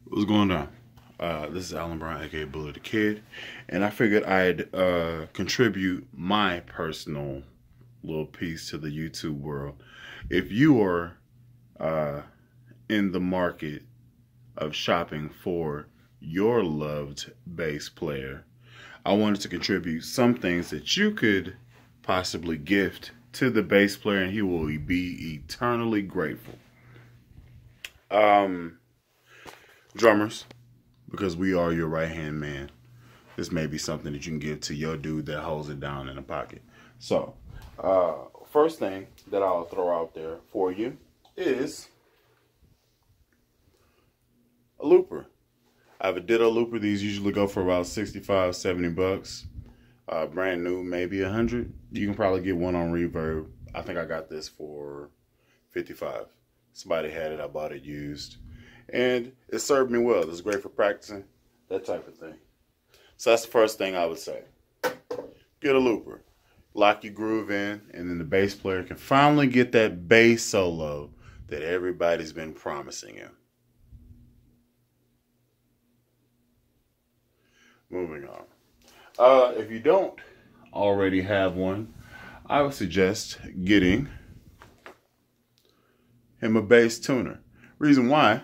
What's going on? This is Alan Brown, aka Bully the Kid, and I figured I'd contribute my personal little piece to the YouTube world. If you are in the market of shopping for your loved bass player, I wanted to contribute some things that you could possibly gift to the bass player, and he will be eternally grateful. Drummers, because we are your right-hand man, this may be something that you can give to your dude that holds it down in the pocket. So, first thing that I'll throw out there for you is a looper. I have a ditto looper. These usually go for about 65, 70 bucks. Brand new, maybe 100. You can probably get one on Reverb. I think I got this for 55. Somebody had it, I bought it used. And it served me well. It's great for practicing, that type of thing. So that's the first thing I would say. Get a looper. Lock your groove in, and then the bass player can finally get that bass solo that everybody's been promising him. Moving on. If you don't already have one, I would suggest getting him a bass tuner. Reason why?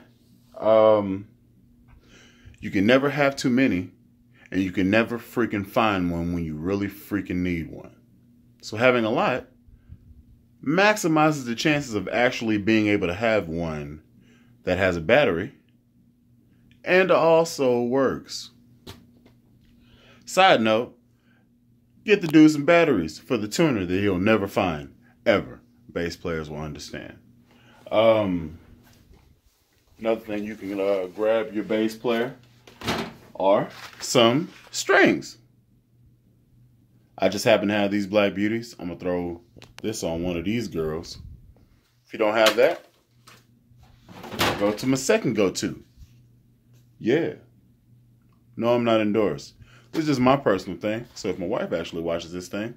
You can never have too many, and you can never freaking find one when you really freaking need one. So having a lot maximizes the chances of actually being able to have one that has a battery and also works. Side note, get the dude some batteries for the tuner that he'll never find, ever. Bass players will understand. Another thing you can grab your bass player are some strings. I just happen to have these Black Beauties. I'm going to throw this on one of these girls. If you don't have that, go to my second go-to. Yeah. No, I'm not endorsed. This is just my personal thing. So if my wife actually watches this thing,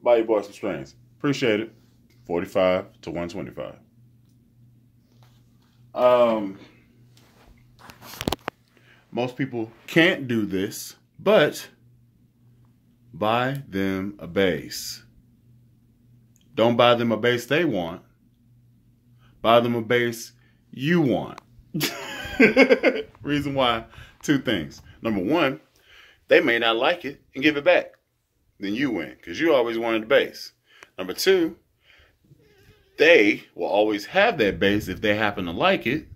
buy your boy some strings. Appreciate it. $45 to $125. Most people can't do this, but buy them a bass. Don't buy them a bass they want. Buy them a bass you want. Reason why, two things. Number one, they may not like it and give it back. Then you win, because you always wanted the bass. Number two, they will always have that bass if they happen to like it.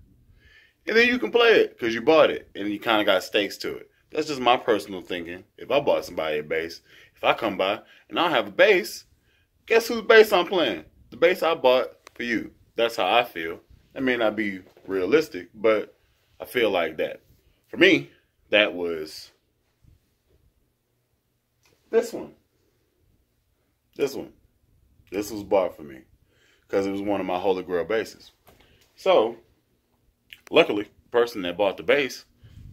And then you can play it because you bought it and you kind of got stakes to it. That's just my personal thinking. If I bought somebody a bass, if I come by and I don't have a bass, guess whose bass I'm playing? The bass I bought for you. That's how I feel. That may not be realistic, but I feel like that. For me, that was this one. This one. This was bought for me because it was one of my Holy Grail basses. So, luckily, the person that bought the bass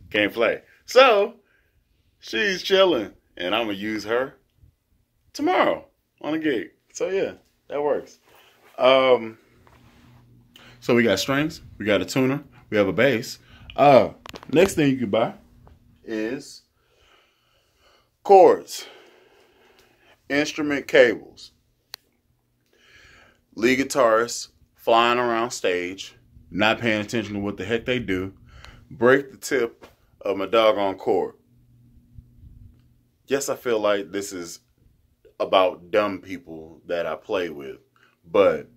can't play. So, she's chilling, and I'm going to use her tomorrow on a gig. So, yeah, that works. So, we got strings, we got a tuner, we have a bass. Next thing you can buy is cords, instrument cables. Lead guitarists flying around stage, not paying attention to what the heck they do, break the tip of my doggone cord. Yes, I feel like this is about dumb people that I play with, but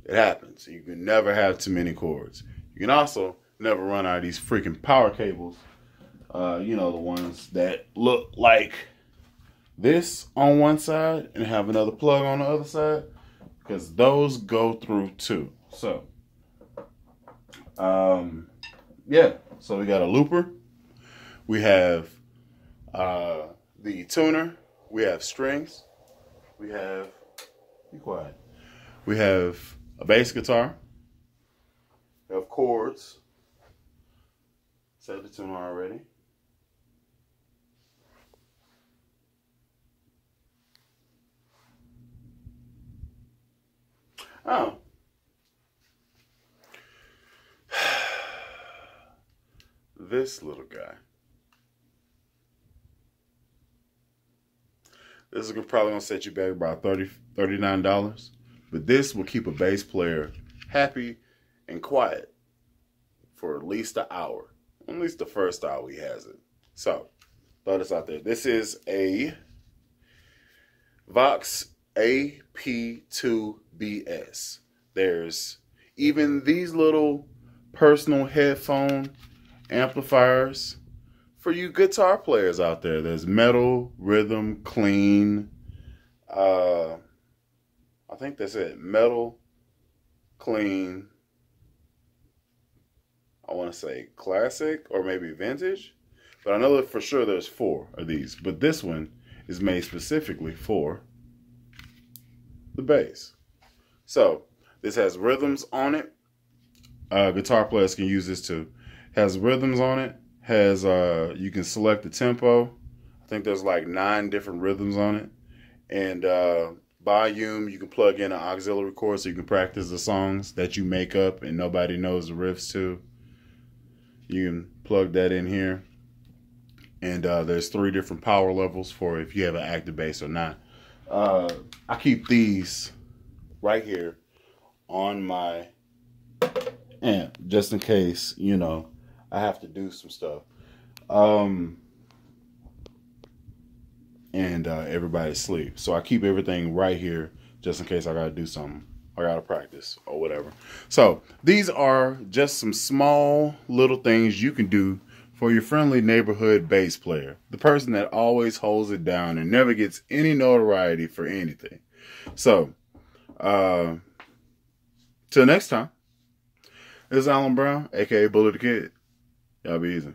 it happens. You can never have too many cords. You can also never run out of these freaking power cables. You know, the ones that look like this on one side and have another plug on the other side, because those go through too. So, yeah. So we got a looper. We have the tuner. We have strings. We have, be quiet. We have a bass guitar. We have chords. Said the tuner already. Oh. this little guy. This is probably going to set you back about $39. But this will keep a bass player happy and quiet for at least an hour. At least the first hour he has it. So, throw this out there. This is a Vox AP2BS. There's even these little personal headphone amplifiers for you guitar players out there. There's metal, rhythm, clean. I think that's it. Metal, clean. I want to say classic or maybe vintage. But I know that for sure there's 4 of these. But this one is made specifically for the bass. So this has rhythms on it. Guitar players can use this too. Has rhythms on it. Has you can select the tempo. I think there's like 9 different rhythms on it. And volume, you can plug in an auxiliary cord so you can practice the songs that you make up and nobody knows the riffs to. You can plug that in here. And there's 3 different power levels for if you have an active bass or not. I keep these right here on my amp just in case, you know, I have to do some stuff. And everybody's asleep. So I keep everything right here just in case I gotta do something. I gotta practice or whatever. So these are just some small little things you can do for your friendly neighborhood bass player. The person that always holds it down and never gets any notoriety for anything. So, till next time, this is Alan Brown, aka Bully the Kid. Y'all be easy.